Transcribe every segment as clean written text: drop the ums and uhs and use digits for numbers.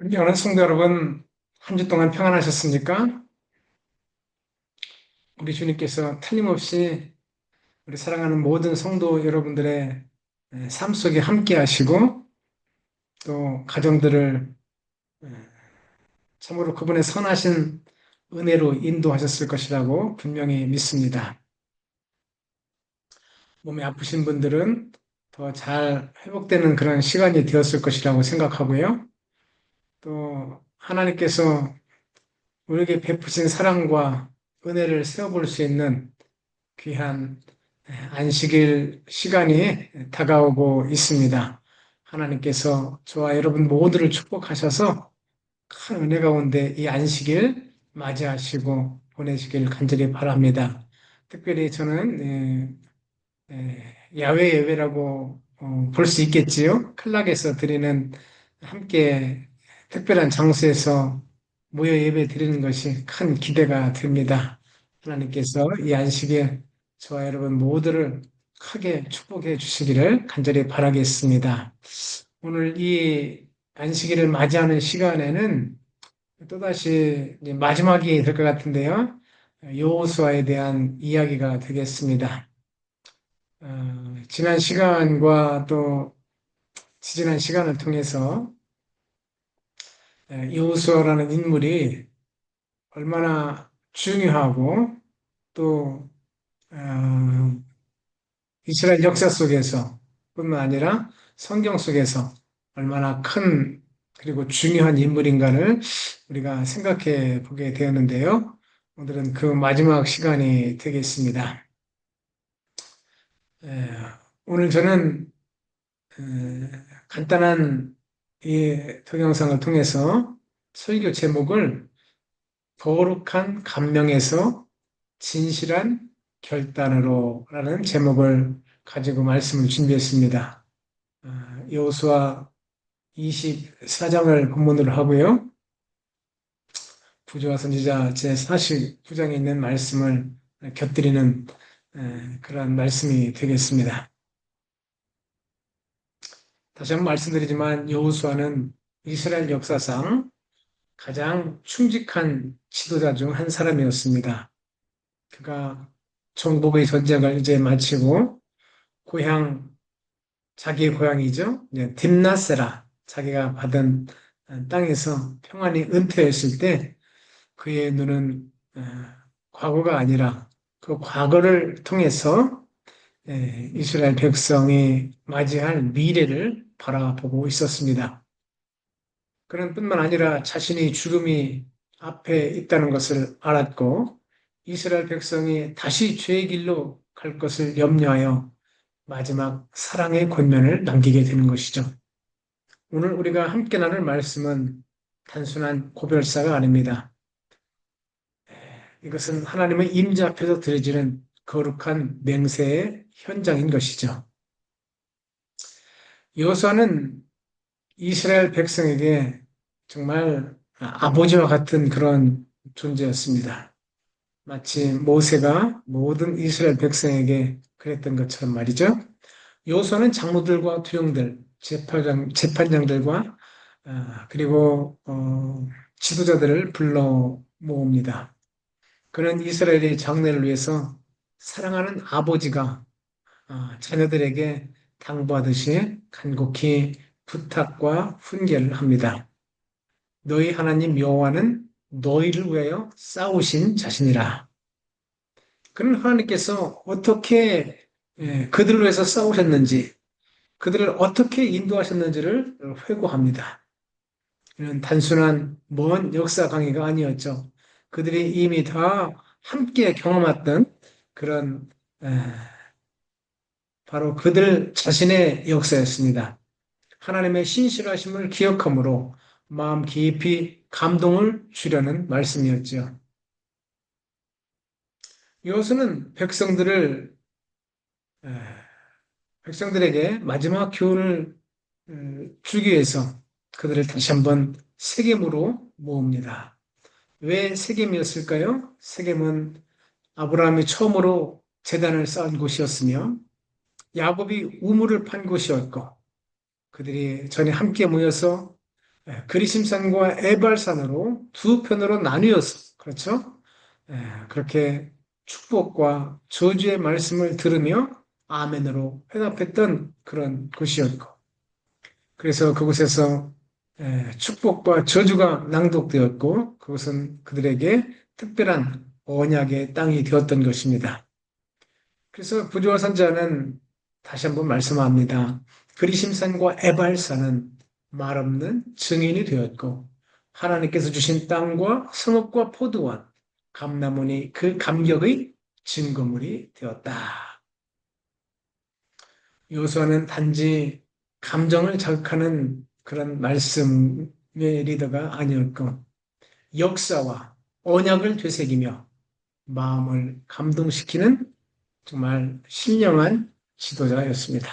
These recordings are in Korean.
존경하는 성도 여러분, 한 주 동안 평안하셨습니까? 우리 주님께서 틀림없이 우리 사랑하는 모든 성도 여러분들의 삶 속에 함께 하시고 또 가정들을 참으로 그분의 선하신 은혜로 인도하셨을 것이라고 분명히 믿습니다. 몸이 아프신 분들은 더 잘 회복되는 그런 시간이 되었을 것이라고 생각하고요. 또 하나님께서 우리에게 베푸신 사랑과 은혜를 세워볼 수 있는 귀한 안식일 시간이 다가오고 있습니다. 하나님께서 저와 여러분 모두를 축복하셔서 큰 은혜 가운데 이 안식일 맞이하시고 보내시길 간절히 바랍니다. 특별히 저는 야외 예배라고 볼 수 있겠지요. 클락에서 드리는 함께 특별한 장소에서 모여 예배 드리는 것이 큰 기대가 됩니다. 하나님께서 이 안식에 저와 여러분 모두를 크게 축복해 주시기를 간절히 바라겠습니다. 오늘 이 안식일을 맞이하는 시간에는 또다시 이제 마지막이 될 것 같은데요. 여호수아에 대한 이야기가 되겠습니다. 지난 시간과 또 지지난 시간을 통해서 여호수아라는 인물이 얼마나 중요하고 또 이스라엘 역사 속에서 뿐만 아니라 성경 속에서 얼마나 큰 그리고 중요한 인물인가를 우리가 생각해 보게 되었는데요. 오늘은 그 마지막 시간이 되겠습니다. 에, 오늘 저는 간단한 이 동영상을 통해서 설교 제목을 거룩한 감명에서 진실한 결단으로라는 제목을 가지고 말씀을 준비했습니다. 여호수아 24장을 본문으로 하고요. 부조와 선지자 제49장에 있는 말씀을 곁들이는 그런 말씀이 되겠습니다. 다시 한번 말씀드리지만 여호수아는 이스라엘 역사상 가장 충직한 지도자 중 한 사람이었습니다. 그가 정복의 전쟁을 이제 마치고 고향, 자기의 고향이죠. 이제 딥나세라, 자기가 받은 땅에서 평안히 은퇴했을 때 그의 눈은 과거가 아니라 그 과거를 통해서 이스라엘 백성이 맞이할 미래를 바라보고 있었습니다. 그는 뿐만 아니라 자신이 죽음이 앞에 있다는 것을 알았고 이스라엘 백성이 다시 죄의 길로 갈 것을 염려하여 마지막 사랑의 권면을 남기게 되는 것이죠. 오늘 우리가 함께 나눌 말씀은 단순한 고별사가 아닙니다. 이것은 하나님의 임재 앞에서 드려지는 거룩한 맹세의 현장인 것이죠. 여호수아는 이스라엘 백성에게 정말 아버지와 같은 그런 존재였습니다. 마치 모세가 모든 이스라엘 백성에게 그랬던 것처럼 말이죠. 여호수아는 장로들과 투영들, 재판장들과 그리고 지도자들을 불러 모읍니다. 그는 이스라엘의 장래를 위해서 사랑하는 아버지가 자녀들에게 당부하듯이 간곡히 부탁과 훈계를 합니다. 너희 하나님 여호와는 너희를 위하여 싸우신 자신이라. 그는 하나님께서 어떻게 그들을 위해서 싸우셨는지, 그들을 어떻게 인도하셨는지를 회고합니다. 이는 단순한 먼 역사 강의가 아니었죠. 그들이 이미 다 함께 경험했던 그런 바로 그들 자신의 역사였습니다. 하나님의 신실하심을 기억함으로 마음 깊이 감동을 주려는 말씀이었죠. 여호수는 에, 백성들에게 마지막 교훈을 주기 위해서 그들을 다시 한번 세겜으로 모읍니다. 왜 세겜이었을까요? 세겜은 아브라함이 처음으로 제단을 쌓은 곳이었으며 야곱이 우물을 판 곳이었고 그들이 전에 함께 모여서 그리심산과 에발산으로 두 편으로 나뉘어서 그렇죠? 그렇게 축복과 저주의 말씀을 들으며 아멘으로 회답했던 그런 곳이었고 그래서 그곳에서 축복과 저주가 낭독되었고 그것은 그들에게 특별한 언약의 땅이 되었던 것입니다. 그래서 부조와 선자는 다시 한번 말씀합니다. 그리심산과 에발산은 말없는 증인이 되었고 하나님께서 주신 땅과 성읍과 포도원, 감람원이 그 감격의 증거물이 되었다. 요수아는 단지 감정을 자극하는 그런 말씀의 리더가 아니었고 역사와 언약을 되새기며 마음을 감동시키는 정말 신령한 지도자였습니다.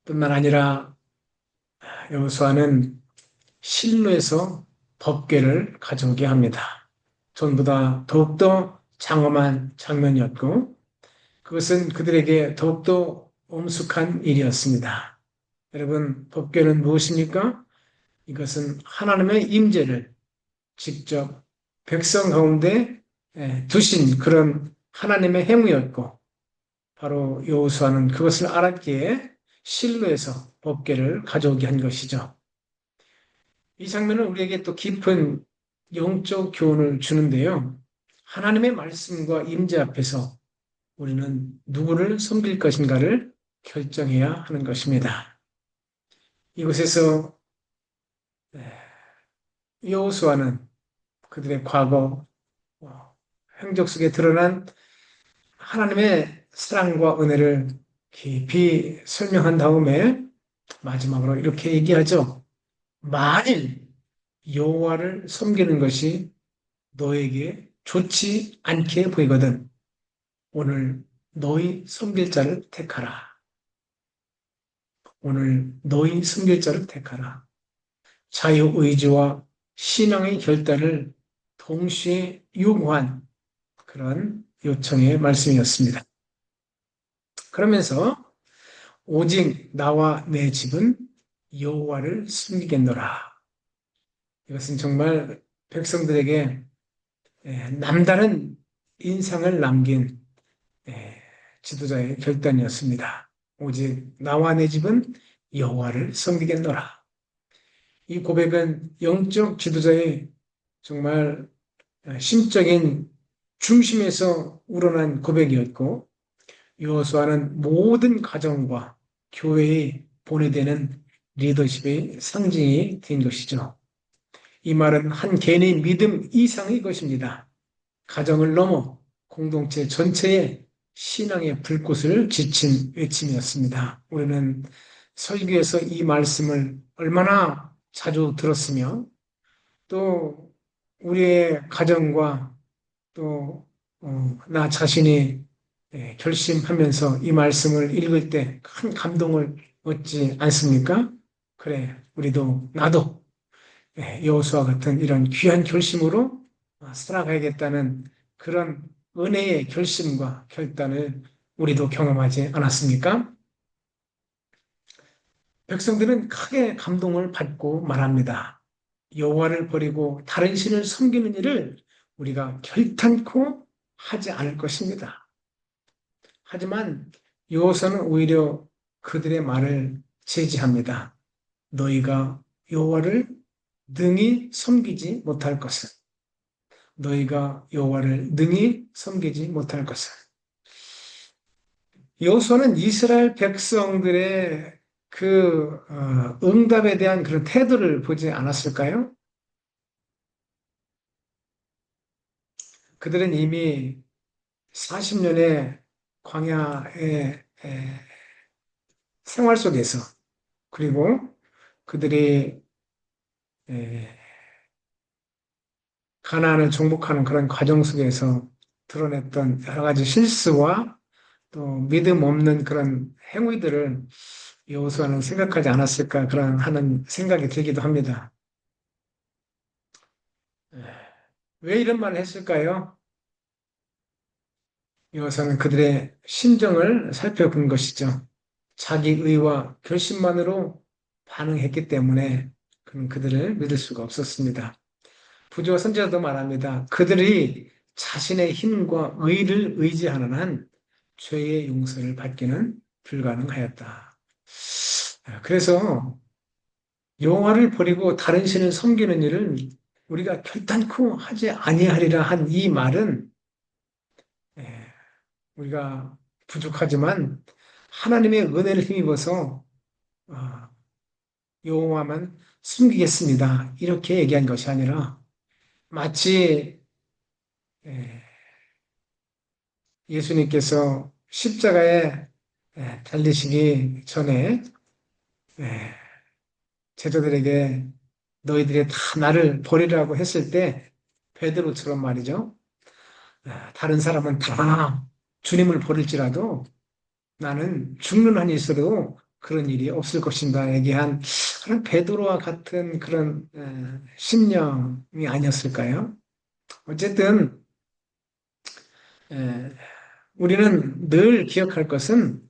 뿐만 아니라 여호수아는 실로에서 법궤를 가져오게 합니다. 전보다 더욱더 장엄한 장면이었고 그것은 그들에게 더욱더 엄숙한 일이었습니다. 여러분, 법궤는 무엇입니까? 이것은 하나님의 임재를 직접 백성 가운데 두신 그런 하나님의 행위였고 바로 여호수아는 그것을 알았기에 실로에서 법궤를 가져오게 한 것이죠. 이 장면은 우리에게 또 깊은 영적 교훈을 주는데요. 하나님의 말씀과 임재 앞에서 우리는 누구를 섬길 것인가를 결정해야 하는 것입니다. 이곳에서 여호수아는 그들의 과거, 행적 속에 드러난 하나님의 사랑과 은혜를 깊이 설명한 다음에 마지막으로 이렇게 얘기하죠. 만일 여호와를 섬기는 것이 너에게 좋지 않게 보이거든 오늘 너희 섬길 자를 택하라. 오늘 너희 섬길 자를 택하라. 자유의지와 신앙의 결단을 동시에 요구한 그런 요청의 말씀이었습니다. 그러면서 오직 나와 내 집은 여호와를 섬기겠노라. 이것은 정말 백성들에게 남다른 인상을 남긴 지도자의 결단이었습니다. 오직 나와 내 집은 여호와를 섬기겠노라. 이 고백은 영적 지도자의 정말 심적인 중심에서 우러난 고백이었고 여호수아는 모든 가정과 교회에 보내되는 리더십의 상징이 된 것이죠. 이 말은 한 개인의 믿음 이상의 것입니다. 가정을 넘어 공동체 전체에 신앙의 불꽃을 지친 외침이었습니다. 우리는 설교에서 이 말씀을 얼마나 자주 들었으며 또 우리의 가정과 또 나 자신이 결심하면서 이 말씀을 읽을 때 큰 감동을 얻지 않습니까? 그래, 우리도 나도 여호수아 같은 이런 귀한 결심으로 살아가야겠다는 그런 은혜의 결심과 결단을 우리도 경험하지 않았습니까? 백성들은 크게 감동을 받고 말합니다. 여호와를 버리고 다른 신을 섬기는 일을 우리가 결탄코 하지 않을 것입니다. 하지만 여호수아는 오히려 그들의 말을 제지합니다. 너희가 여호와를 능히 섬기지 못할 것은 너희가 여호와를 능히 섬기지 못할 것은 여호수아는 이스라엘 백성들의 그 응답에 대한 그런 태도를 보지 않았을까요? 그들은 이미 40년의 광야의 생활 속에서 그리고 그들이 에, 가나안을 정복하는 그런 과정 속에서 드러냈던 여러 가지 실수와 또 믿음 없는 그런 행위들을 여호수아는 생각하지 않았을까 그런 하는 생각이 들기도 합니다. 왜 이런 말을 했을까요? 여호수아는 그들의 심정을 살펴본 것이죠. 자기 의와 결심만으로 반응했기 때문에 그는 그들을 믿을 수가 없었습니다. 부조와 선지자도 말합니다. 그들이 자신의 힘과 의를 의지하는 한 죄의 용서를 받기는 불가능하였다. 그래서 여호와를 버리고 다른 신을 섬기는 일을 우리가 결단코 하지 아니하리라 한 이 말은 예, 우리가 부족하지만 하나님의 은혜를 힘입어서 어, 여호와만 숨기겠습니다. 이렇게 얘기한 것이 아니라 마치 예, 예수님께서 십자가에 달리시기 전에 예, 제자들에게 너희들이 다 나를 버리라고 했을 때 베드로처럼 말이죠. 다른 사람은 다 주님을 버릴지라도 나는 죽는 한이 있어도 그런 일이 없을 것인가 얘기한 그런 베드로와 같은 그런 심령이 아니었을까요? 어쨌든 에, 우리는 늘 기억할 것은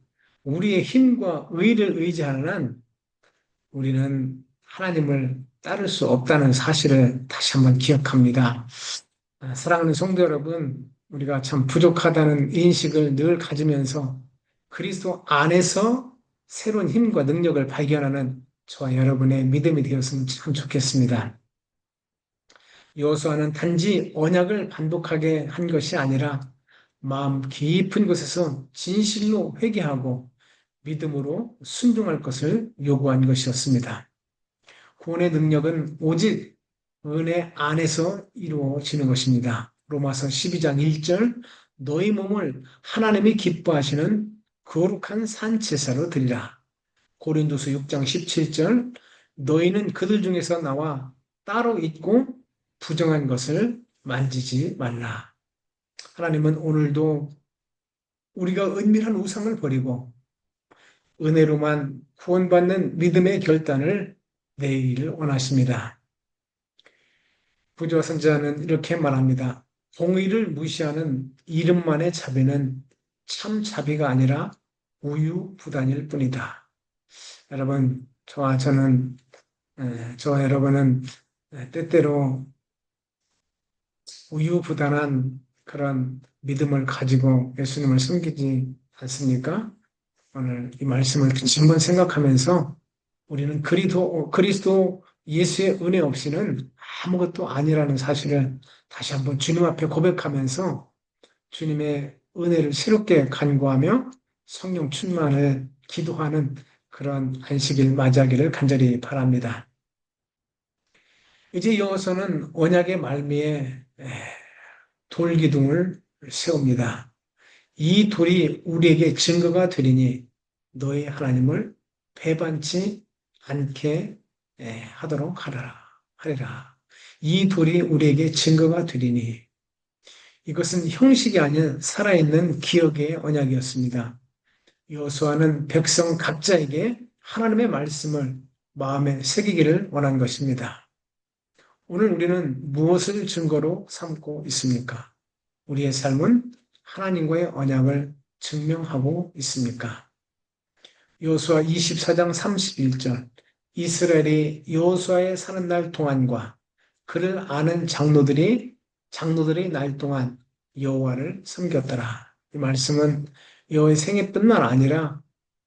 우리의 힘과 의를 의지하는 한 우리는 하나님을 따를 수 없다는 사실을 다시 한번 기억합니다. 사랑하는 성도 여러분, 우리가 참 부족하다는 인식을 늘 가지면서 그리스도 안에서 새로운 힘과 능력을 발견하는 저와 여러분의 믿음이 되었으면 참 좋겠습니다. 여호수아는 단지 언약을 반복하게 한 것이 아니라 마음 깊은 곳에서 진실로 회개하고 믿음으로 순종할 것을 요구한 것이었습니다. 구원의 능력은 오직 은혜 안에서 이루어지는 것입니다. 로마서 12장 1절 너희 몸을 하나님이 기뻐하시는 거룩한 산제사로 드리라. 고린도서 6장 17절 너희는 그들 중에서 나와 따로 있고 부정한 것을 만지지 말라. 하나님은 오늘도 우리가 은밀한 우상을 버리고 은혜로만 구원받는 믿음의 결단을 내리기를 원하십니다. 부조와 선지자는 이렇게 말합니다. 공의를 무시하는 이름만의 자비는 참 자비가 아니라 우유부단일 뿐이다. 여러분, 저와 여러분은 때때로 우유부단한 그런 믿음을 가지고 예수님을 섬기지 않습니까? 오늘 이 말씀을 다시 한번 생각하면서 우리는 그리스도 예수의 은혜 없이는 아무것도 아니라는 사실을 다시 한번 주님 앞에 고백하면서 주님의 은혜를 새롭게 간구하며 성령 충만을 기도하는 그런 안식일 맞이하기를 간절히 바랍니다. 이제 이어서는 언약의 말미에 돌기둥을 세웁니다. 이 돌이 우리에게 증거가 되리니 너희 하나님을 배반치 않게 하도록 하리라. 이 돌이 우리에게 증거가 되리니 이것은 형식이 아닌 살아있는 기억의 언약이었습니다. 여호수아는 백성 각자에게 하나님의 말씀을 마음에 새기기를 원한 것입니다. 오늘 우리는 무엇을 증거로 삼고 있습니까? 우리의 삶은 하나님과의 언약을 증명하고 있습니까? 여호수아 24장 31절 이스라엘이 여호수아의 사는 날 동안과 그를 아는 장로들이 날 동안 여호와를 섬겼더라. 이 말씀은 여호와의 생애뿐만 아니라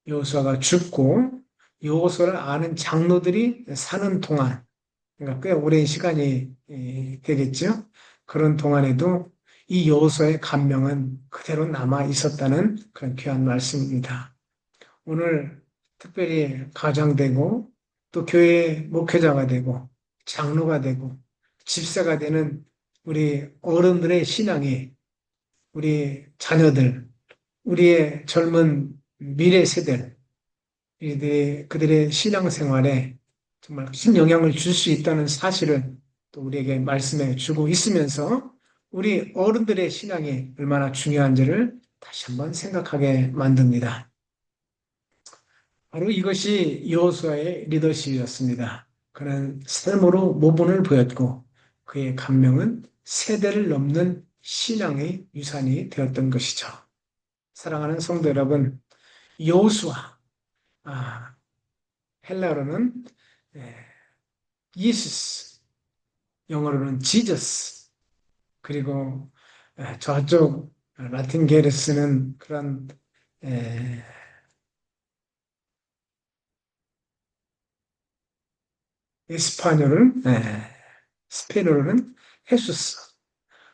여호수아가 죽고 여호수아를 아는 장로들이 사는 동안 그러니까 꽤 오랜 시간이 되겠죠. 그런 동안에도 이 여호수아의 감명은 그대로 남아 있었다는 그런 귀한 말씀입니다. 오늘 특별히 가장되고 또 교회 목회자가 되고 장로가 되고 집사가 되는 우리 어른들의 신앙이 우리 자녀들, 우리의 젊은 미래 세대, 그들의 신앙생활에 정말 큰 영향을 줄 수 있다는 사실을 또 우리에게 말씀해 주고 있으면서 우리 어른들의 신앙이 얼마나 중요한지를 다시 한번 생각하게 만듭니다. 바로 이것이 여호수아의 리더십이었습니다. 그는 삶으로 모범을 보였고 그의 감명은 세대를 넘는 신앙의 유산이 되었던 것이죠. 사랑하는 성도 여러분, 여호수아 헬라어로는 예, 예수스, 영어로는 지저스, 그리고 저쪽 라틴계를 쓰는 그런 에, 에스파뇰은 스페인어로는 헤수스,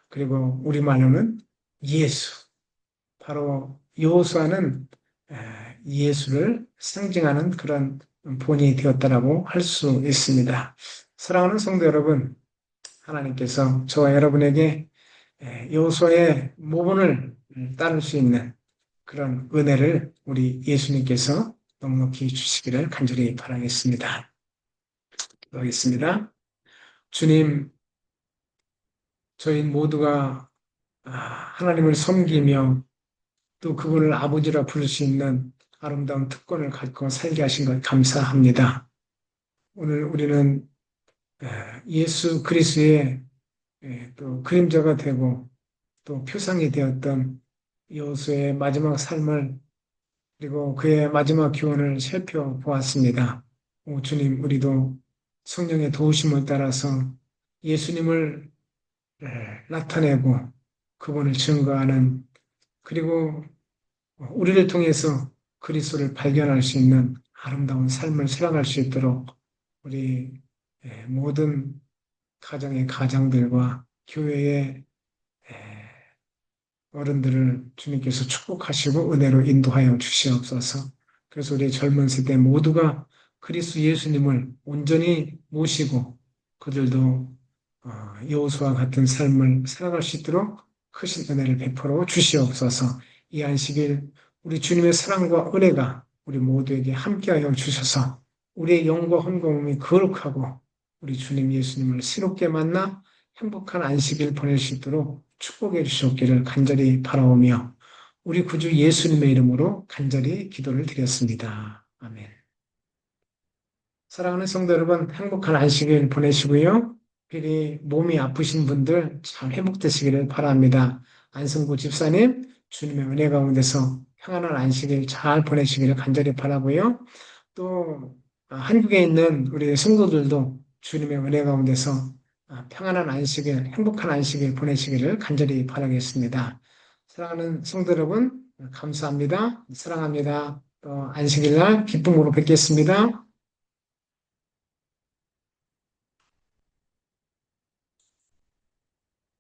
그리고 우리말로는 예수. 바로 여호수아는 예수를 상징하는 그런 본이 되었다라고 할 수 있습니다. 사랑하는 성도 여러분, 하나님께서 저와 여러분에게 여호수아의 모본을 따를 수 있는 그런 은혜를 우리 예수님께서 넉넉히 주시기를 간절히 바라겠습니다. 기도하겠습니다. 주님, 저희 모두가 하나님을 섬기며 또 그분을 아버지라 부를 수 있는 아름다운 특권을 갖고 살게 하신 것 감사합니다. 오늘 우리는 예수 그리스도의 또 그림자가 되고 또 표상이 되었던 여호수아의 마지막 삶을 그리고 그의 마지막 교훈을 살펴보았습니다. 오, 주님, 우리도 성령의 도우심을 따라서 예수님을 나타내고 그분을 증거하는 그리고 우리를 통해서 그리스도를 발견할 수 있는 아름다운 삶을 살아갈 수 있도록 우리 모든 가정의 가장들과 교회의 어른들을 주님께서 축복하시고 은혜로 인도하여 주시옵소서. 그래서 우리 젊은 세대 모두가 그리스도 예수님을 온전히 모시고 그들도 여호수아와 같은 삶을 살아갈 수 있도록 크신 은혜를 베풀어 주시옵소서. 이 안식일 우리 주님의 사랑과 은혜가 우리 모두에게 함께하여 주셔서 우리의 영과 혼과 몸이 거룩하고 우리 주님 예수님을 새롭게 만나 행복한 안식일 보낼 수 있도록 축복해 주시옵기를 간절히 바라오며 우리 구주 예수님의 이름으로 간절히 기도를 드렸습니다. 아멘. 사랑하는 성도 여러분, 행복한 안식일 보내시고요. 특별히 몸이 아프신 분들 잘 회복되시기를 바랍니다. 안승구 집사님, 주님의 은혜 가운데서 평안한 안식일 잘 보내시기를 간절히 바라고요. 또 한국에 있는 우리 성도들도 주님의 은혜 가운데서 평안한 안식일, 행복한 안식일 보내시기를 간절히 바라겠습니다. 사랑하는 성도 여러분, 감사합니다. 사랑합니다. 또 안식일 날 기쁨으로 뵙겠습니다.